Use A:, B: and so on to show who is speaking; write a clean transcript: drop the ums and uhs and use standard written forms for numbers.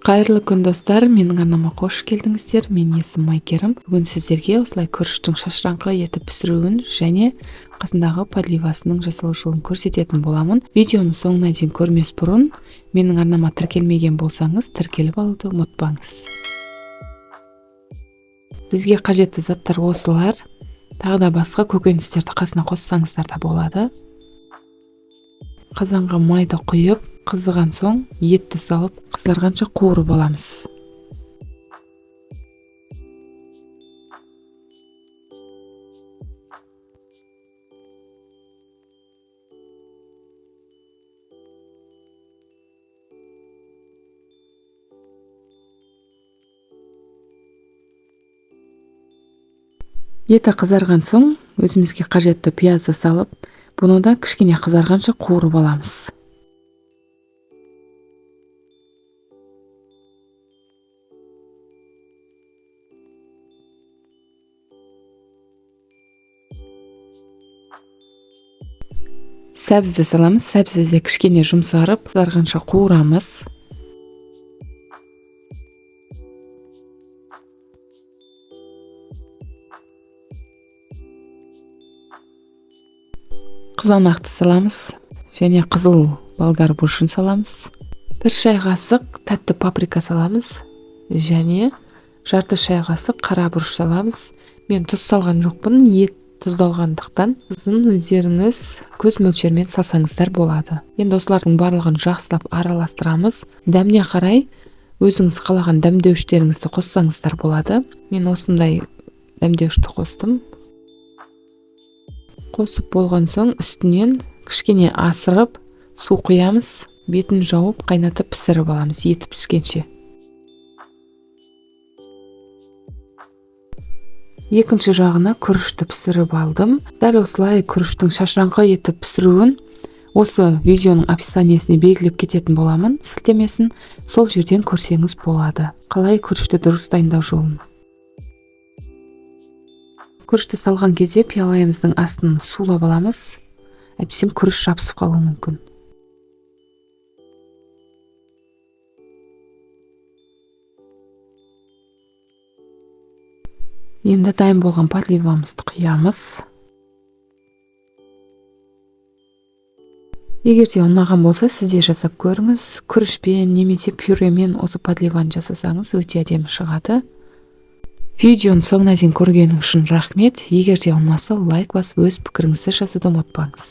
A: Қайырлы күн достар, менің арнама қош келдіңіздер. Менің есімім Айкерім. Бүгін сіздерге осылай күріштің шашыраңқы етіп пісіруін және қасындағы подливасының жасалу жолын көрсететін боламын. Видеоны соңына дейін көрмес бұрын менің арнама тіркелмеген болсаңыз, тіркеліп алуды ұмытпаңыз. Бізге қажетті заттар осылар. Тағы да басқа көкөністерді қасына қоссаңыздар да болады. Қазанға майды құйып, қызыған соң етті салып, қызарғанша қуырып аламыз. Еті қызарған соң өзімізге қажетті пиязды салып, бұны да кішкене қызарғанша қуырып аламыз. Сәбізді саламыз, сәбізді кішкене жұмсарып, қызарғанша қуырамыз. Қызанақты саламыз және қызыл болгар бұрышын саламыз. 1 шай қасық тәтті паприка саламыз және жарты шай қасық қара бұрыш саламыз. Мен тұз салған жоқпын, ет тұздалғандықтан тұзын өздеріңіз көз мөлшермен салсаңыздар болады. Енді осылардың барлығын жақсылап араластырамыз. Дәміне қарай өзіңіз қалаған дәмдеуіштеріңізді қоссаңыздар болады. Мен осындай дәмдеуішті қостым. Қосып болған соң үстінен кішкене асырып су құямыз, бетін жауып қайнатып пісіріп аламыз еті піскенше. Екінші жағына күрішті пісіріп алдым. Дәл осылай күріштің шашыраңқы етіп пісіруін осы видеоның описаниесіне белгілеп кететін боламын. Сілтемесін сол жерден көрсеңіз болады. Қалай күрішті дұрыс дайындау жолын. Күрішті салған кезде пиялайымыздың астын сулап аламыз. Әйтпесем күріш жабысып қалуы мүмкін. Енді дайын болған подливамызды құямыз. Егер де ұнаған болса, сізде жасап көріңіз. Күрішпен немесе пюремен осы подливаны жасасаңыз өте әдемі шығады. Видеоны соңына дейін көргенің үшін рахмет. Егер де ұнаса, лайк басып өз пікіріңізді жазуды ұмытпаңыз.